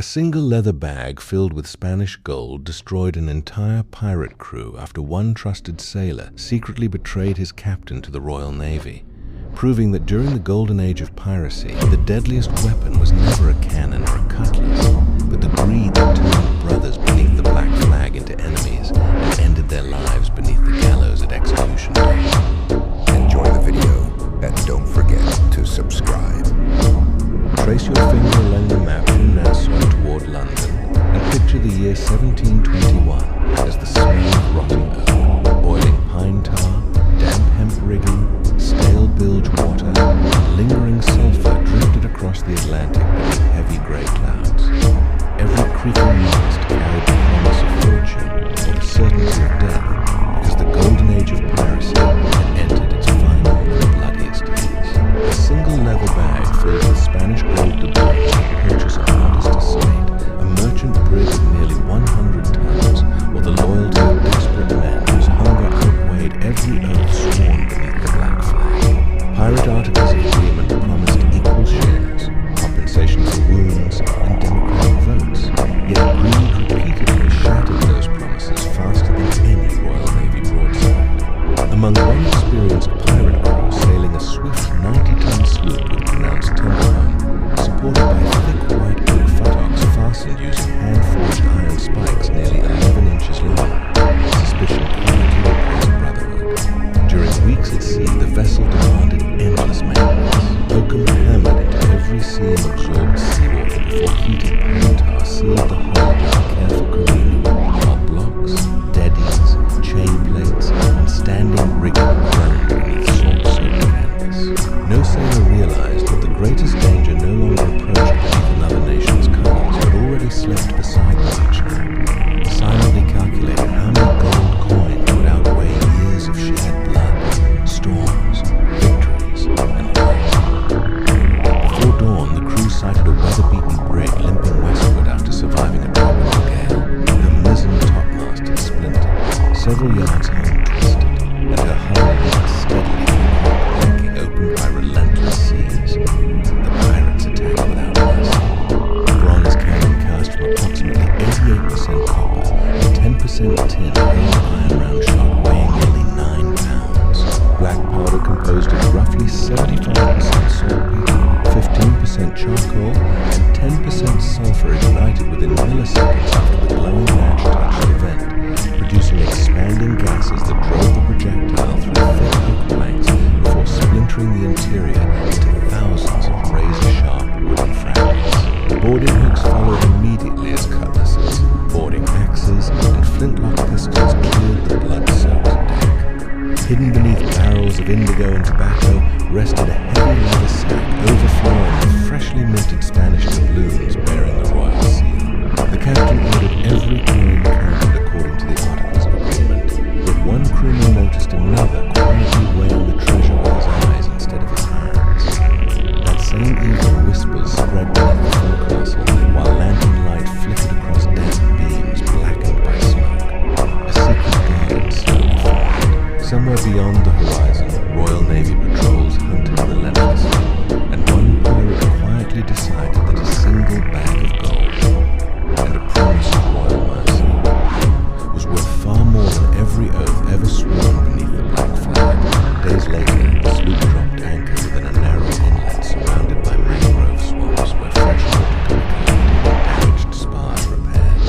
A single leather bag filled with Spanish gold destroyed an entire pirate crew after one trusted sailor secretly betrayed his captain to the Royal Navy, proving that during the Golden Age of Piracy, the deadliest weapon was never a cannon or a cutlass, but the greed that turned brothers beneath the black flag into enemies and ended their lives beneath the gallows at execution day. Enjoy the video and don't forget to subscribe. Trace your finger along the map from Nassau toward London and picture the year 1721 as the smell of rotting oak, boiling pine tar, damp hemp rigging, stale bilge water, and lingering sulfur drifted across the Atlantic beneath heavy grey clouds. Every creaking mast carried the promise of fortune or the certainty of death, because the Golden Age of Piracy had entered its final and bloodiest years. A single leather bag filled with Spanish gold debris could purchase a modest estate, a merchant brig of nearly 100 tons, or the loyalty of desperate men whose hunger outweighed every oath sworn beneath the black flag. Pirate articles of agreement promised equal shares, compensation for wounds, and democratic votes, yet greed repeatedly shattered those promises faster than any Royal Navy broadside. Among one experienced pirate crew sailing a swift 90-ton sloop with pronounced timberline, supported by thick white oak futtocks fastened using hand-forged iron spikes nearly 11 inches long, suspicion quietly replaced brotherhood. During weeks at sea, the vessel demanded endless maintenance. Oakum hammered into every seam absorbed seawater before heated pine tar sealed the hull with careful careening, while blocks, deadies, chain plates, and standing rigging groaned beneath salt-soaked canvas. No sailor realized that the greatest danger no longer approached beneath another nation's colors, but already slept beside them each night, silently calculating how many gold coins would outweigh years of shed blood, storms, victories, and lies. Before dawn, the crew sighted a weather-beaten brig limping westward after surviving a tropical gale. Her mizzen topmast had splintered, several yards home twisted, and her hull leaked steadily through planking opened by relentless seas. The pirates attacked without mercy. A bronze cannon cast from approximately 88% copper and 10% tin held iron round shot weighing nearly 9 pounds. Black powder composed of roughly 75% saltpeter, 15% charcoal, and 10% sulfur ignited within milliseconds after the glowing match touched the vent, producing expanding gases that drove the projectile through thick oak planks before splintering the interior into thousands of razor-sharp wooden fragments. Boarding hooks followed immediately as cutlasses, boarding axes, and flintlock pistols cleared the blood-soaked deck. Hidden beneath barrels of indigo and tobacco rested a heavy leather sack overflowing with freshly minted Spanish doubloons bearing the royal seal. The captain ordered every coin counted according to the articles of agreement, yet one crewman noticed another quietly weighing the treasure with his eyes instead of his hands. That same evening, whispers spread beneath the forecastle while lantern light flickered across damp beams blackened by smoke. A secret garden slowly formed. Somewhere beyond the horizon, Royal Navy patrols hunted relentlessly, and one pirate quietly decided that a single bag of gold and a promise of royal mercy was worth far more than every oath ever sworn beneath the black flag. Days later, the sloop dropped anchor within a narrow inlet surrounded by mangrove swamps where fresh water could be collected and damaged spars repaired.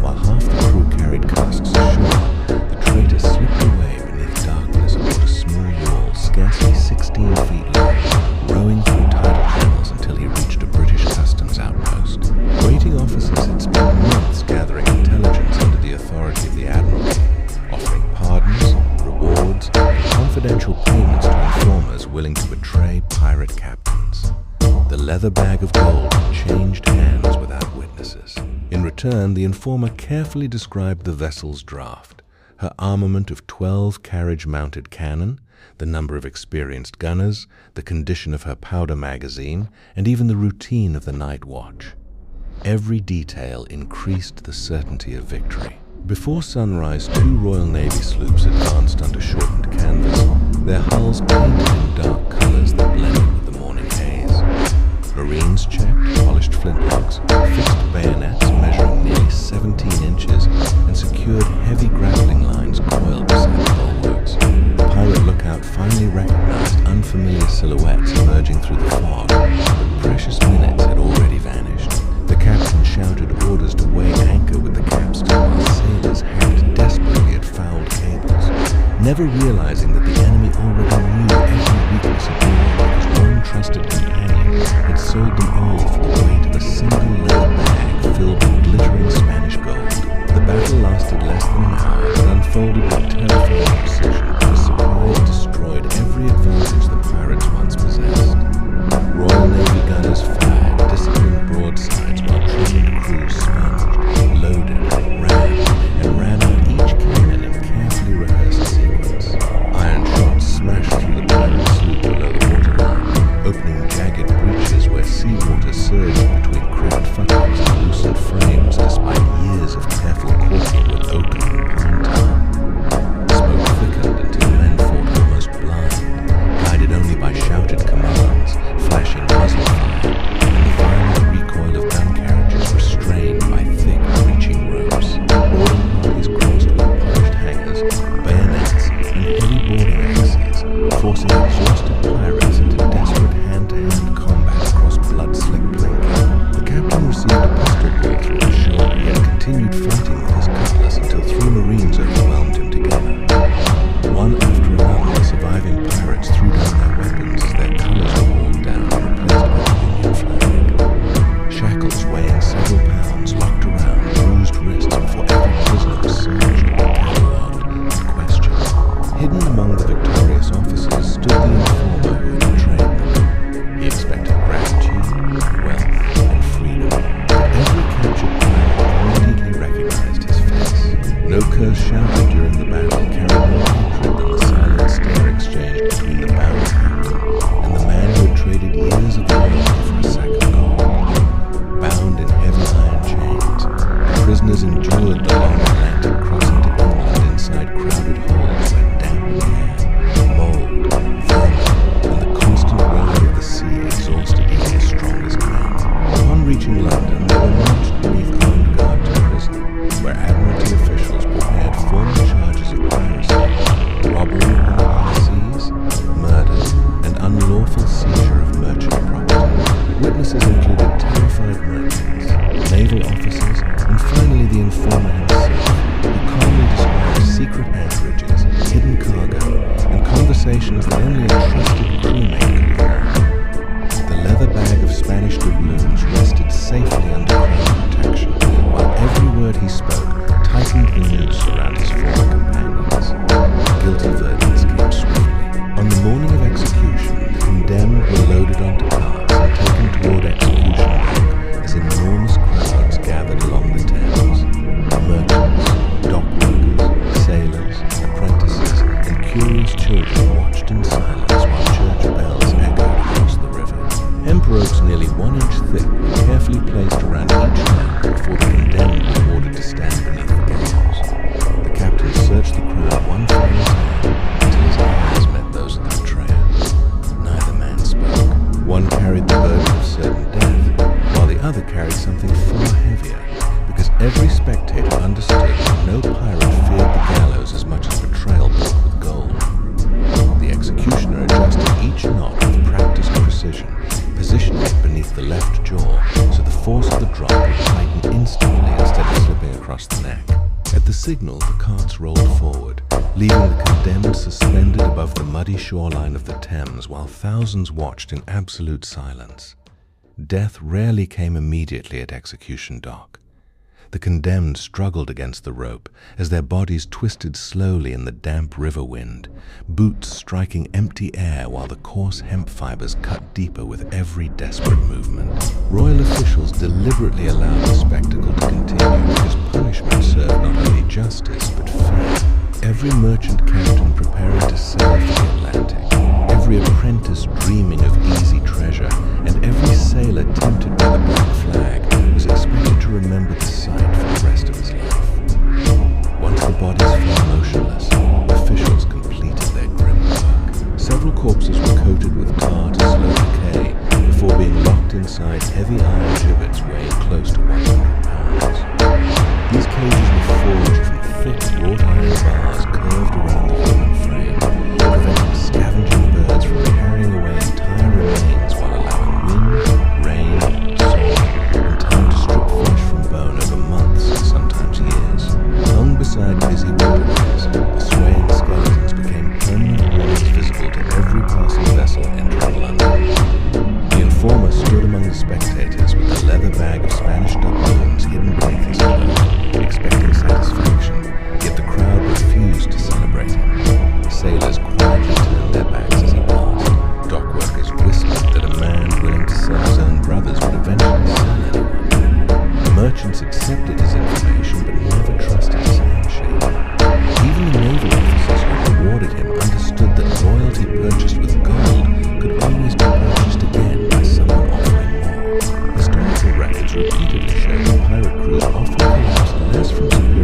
While half the crew carried casks ashore, the traitor slipped away beneath darkness aboard a small yawl scarcely 16 feet long, rowing through tidal channels until he reached a British customs outpost. Waiting officers had spent months gathering intelligence under the authority of the Admiralty, offering pardons, rewards, and confidential payments to informers willing to betray pirate captains. The leather bag of gold changed hands without witnesses. In return, the informer carefully described the vessel's draft, her armament of 12 carriage-mounted cannon, the number of experienced gunners, the condition of her powder magazine, and even the routine of the night watch. Every detail increased the certainty of victory. Before sunrise, 2 Royal Navy sloops advanced under shortened canvas, their hulls painted in dark colors that blended with the morning haze. Marines checked, polished flintlocks, fixed never realizing that the enemy already knew every weakness of war because one trusted companion had sold them all for the weight of a single leather bag filled with glittering Spanish gold. The battle lasted less than an hour but unfolded with terrifying precision. The surprise destroyed every advantage the pirates once possessed. Royal Navy gunners fired disciplined broadsides while trained crews sponged, loaded, rammed, and ran out each cannon in carefully rehearsed sequence. Iron shots smashed through the pirate sloop below the waterline, opening jagged breaches where seawater surged between cracked funnels and loosened frames despite years of careful caulking with oakum and pine tar. Smoke thickened until men fought almost blind, guided only by shouted commands, flashing muzzle fire, and the violent recoil of gun carriages restrained by thick, reaching ropes. Boarding parties crossed with polished hangers, bayonets, and heavy boarding axes, forcing exhausted pirates into desperate hand-to-hand combat across blood-slick planking. The captain received a pistol ball through his shoulder, yet continued fighting with his cutlass until 3 Marines overwhelmed him together. One after another, the surviving pirates threw down their weapons as their colors were hauled down and replaced by the Union flag. Shackles weighing several pounds locked around bruised wrists before every prisoner was searched, catalogued, and questioned. Hidden among the victorious officers stood the informer who had betrayed them. He expected gratitude, wealth, and freedom, but every captured pirate immediately recognized his face. No curse shouted during the battle carried more hatred than the silent stare exchanged between the bound captain and the man who had traded years of loyalty for a sack of gold. Bound in heavy iron chains, the prisoners endured the long Atlantic crossing to England inside crowded holds where damp air, mold, vermin, and the constant rolling of the sea exhausted even the strongest men. Upon reaching London, they were marched beneath armed guard to prison, where Admiralty officials prepared formal charges of piracy, robbery on the high seas, murder, and unlawful seizure of merchant property. Witnesses included terrified merchants, naval officers, and finally the informer himself, who calmly described secret anchorages, hidden cargo, and conversations that only a trusted crewmate could have known. The leather bag of Spanish doubloons rested safely under crown protection, while every word he spoke tightened the noose around his former companions. Guilty verdicts came swiftly. On the morning of execution, the condemned were loaded onto carts and taken toward execution dock as enormous crowds gathered along the Thames. Merchants, dock workers, sailors, apprentices, and curious children watched in silence while church bells echoed across the river. Hemp ropes nearly 1 inch thick were carefully placed around each neck before the condemned were ordered to stand beneath the gallows. The captain searched the crowd one final time until his eyes met those of the betrayer. Neither man spoke. One carried the burden of certain death, while the other carried something far heavier, because every spectator understood that no pirate feared the gallows as much as betrayal bought with gold. The executioner adjusted each knot with practiced precision, positioning it beneath the left jaw so the force of the drop would tighten instantly instead of slipping across the neck. At the signal, the carts rolled forward, leaving the condemned suspended above the muddy shoreline of the Thames while thousands watched in absolute silence. Death rarely came immediately at execution dock. The condemned struggled against the rope as their bodies twisted slowly in the damp river wind, boots striking empty air while the coarse hemp fibers cut deeper with every desperate movement. Royal officials deliberately allowed the spectacle to continue because punishment served not only justice but fear. Every merchant captain preparing to sail for the Atlantic, every apprentice dreaming of easy treasure, and every sailor tempted by the black flag was expected to remember the sight for the rest of his life. Once the bodies fell motionless, officials completed their grim work. Several corpses were coated with tar to slow decay before being locked inside heavy iron gibbets weighing close to 100 pounds. These cages were forged from thick wrought iron bars curved around the human frame, preventing scavenging birds from carrying away entire remains while allowing wind, rain, storm, and time to strip flesh from bone over months and sometimes years. Hung beside busy waterways, the swaying skeletons became merchants accepted his information but never trusted his handshake. Even the naval officers who rewarded him understood that loyalty purchased with gold could always be purchased again by someone offering more. Historical records repeatedly show that pirate crews often collapsed less from superior